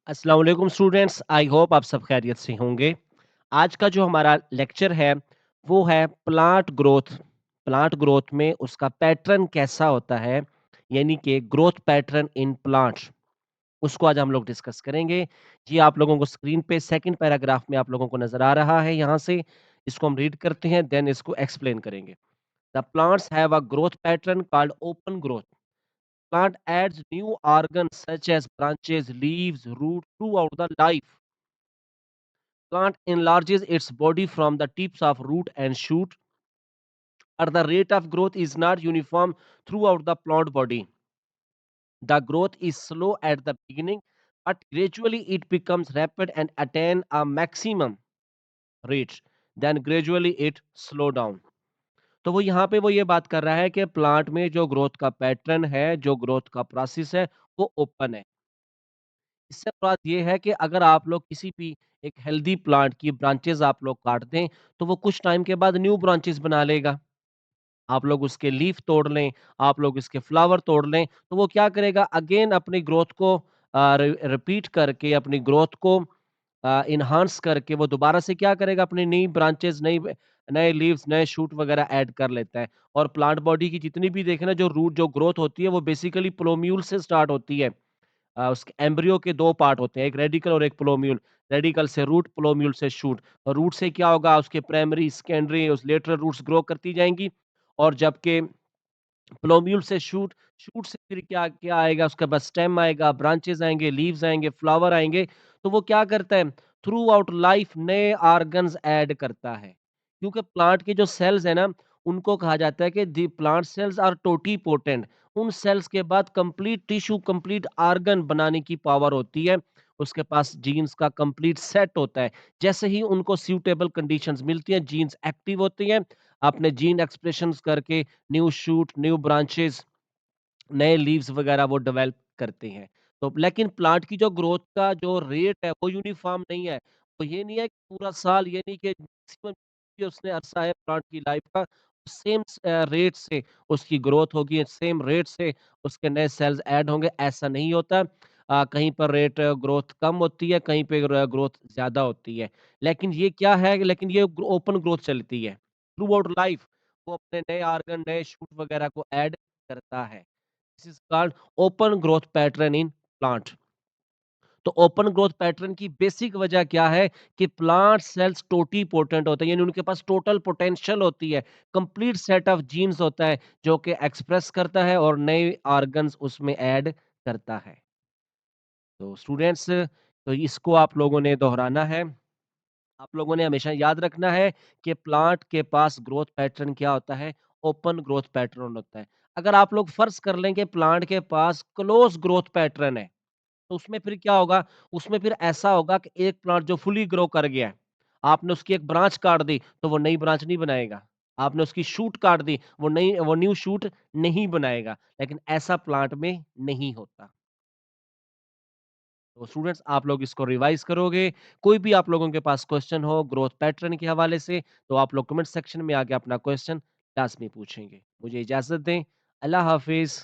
अस्सलाम वालेकुम students, I hope आप सब खैरियत से होंगे। आज का जो हमारा लेक्चर है वो है प्लांट ग्रोथ। प्लांट ग्रोथ में उसका पैटर्न कैसा होता है, यानी कि ग्रोथ पैटर्न इन प्लांट्स, उसको आज हम लोग डिस्कस करेंगे। जी, आप लोगों को स्क्रीन पे सेकंड पैराग्राफ में आप लोगों को नजर आ रहा है। यहाँ से इसको हम रीड करते हैं, देन इसको एक्सप्लेन करेंगे। The plants have a growth pattern called open growth. Plant adds new organs such as branches, leaves, roots throughout the life. Plant enlarges its body from the tips of root and shoot, but the rate of growth is not uniform throughout the plant body. The growth is slow at the beginning, but gradually it becomes rapid and attain a maximum rate. Then gradually it slow down. तो वो यहाँ पे वो ये बात कर रहा है कि प्लांट में जो ग्रोथ का पैटर्न है, जो ग्रोथ का प्रोसेस है, वो ओपन है। इससे मुराद ये है कि अगर आप लोग किसी भी एक हेल्दी प्लांट की ब्रांचेस आप लोग काट दें, तो वो कुछ टाइम के बाद न्यू ब्रांचेस बना लेगा। आप लोग उसके लीफ तोड़ लें, आप लोग इसके फ्लावर तोड़ लें, तो वो क्या करेगा अगेन अपनी ग्रोथ को रिपीट करके अपनी ग्रोथ को एनहांस करके वो दोबारा से क्या करेगा अपनी नई ब्रांचेस, नए लीव्स, नए शूट वगैरह ऐड कर लेता है। और प्लांट बॉडी की जितनी भी देखें ना जो रूट जो ग्रोथ होती है वो बेसिकली प्लोम्यूल से स्टार्ट होती है। उसके एम्ब्रियो के 2 पार्ट होते हैं, एक रेडिकल और एक प्लोम्यूल। रेडिकल से रूट, प्लोम्यूल से शूट। और रूट से क्या होगा उसके प्राइमरी, सेकेंडरी, उस लेटरल रूट्स ग्रो करती जाएँगी और जबकि प्लोम्यूल से शूट, शूट से फिर क्या क्या आएगा उसके बाद स्टेम आएगा, ब्रांचेज़ आएँगे, लीव्स आएँगे, फ्लावर आएँगे। तो वो क्या करता है थ्रू आउट लाइफ नए ऑर्गन्स ऐड करता है। क्योंकि प्लांट के जो सेल्स हैं ना, उनको कहा जाता है कि the plant cells are totipotent. उन सेल्स के बाद कंप्लीट टिश्यू, कंप्लीट ऑर्गन बनाने की पावर होती है। उसके पास जीन्स का कंप्लीट सेट होता है। जैसे ही उनको सूटेबल कंडीशंस मिलती हैं, जीन्स एक्टिव होती हैं, अपने जीन एक्सप्रेशंस करके न्यू शूट, न्यू ब्रांचेस, नए लीव्स वगैरह वो डेवलप करते हैं। तो लेकिन प्लांट की जो ग्रोथ का जो रेट है वो यूनिफॉर्म नहीं है। तो ये नहीं है कि पूरा साल, ये नहीं कि मैक्सिमम जो उसने अरसा है प्लांट की लाइफ का, सेम रेट से उसकी ग्रोथ होगी, सेम रेट से उसके नए सेल्स ऐड होंगे, ऐसा नहीं होता। कहीं पर रेट ग्रोथ कम होती है, कहीं पे ग्रोथ ज़्यादा होती है। लेकिन ये क्या है, लेकिन ये ओपन ग्रोथ चलती है। थ्रू आउट लाइफ वो अपने नए ऑर्गन, नए शूट वगैरह को ऐड करता है। This is called open growth pattern in plant. तो ओपन ग्रोथ पैटर्न की बेसिक वजह क्या है कि प्लांट सेल्स टोटीपोटेंट होते हैं, यानी उनके पास टोटल पोटेंशियल होती है, कंप्लीट सेट ऑफ जीन्स होता है जो कि एक्सप्रेस करता है और नए ऑर्गन्स उसमें ऐड करता है। तो स्टूडेंट्स, तो इसको आप लोगों ने दोहराना है। आप लोगों ने हमेशा याद रखना है कि प्लांट के पास ग्रोथ पैटर्न क्या होता है, ओपन ग्रोथ पैटर्न होता है। अगर आप लोग फर्ज कर लें कि प्लांट के पास क्लोज ग्रोथ पैटर्न है, तो उसमें फिर क्या होगा, उसमें फिर ऐसा होगा कि एक प्लांट जो फुली ग्रो कर गया है, आपने उसकी एक ब्रांच काट दी, तो वो नई ब्रांच नहीं बनाएगा। आपने उसकी शूट काट दी, वो न्यू शूट नहीं बनाएगा, लेकिन ऐसा प्लांट में नहीं होता। तो स्टूडेंट्स आप लोग इसको रिवाइज करोगे। कोई भी आप लोगों के पास क्वेश्चन हो ग्रोथ पैटर्न के हवाले से, तो आप लोग कमेंट सेक्शन में आके अपना क्वेश्चन लाजमी पूछेंगे। मुझे इजाज़त दें। अल्लाह हाफ़िज़।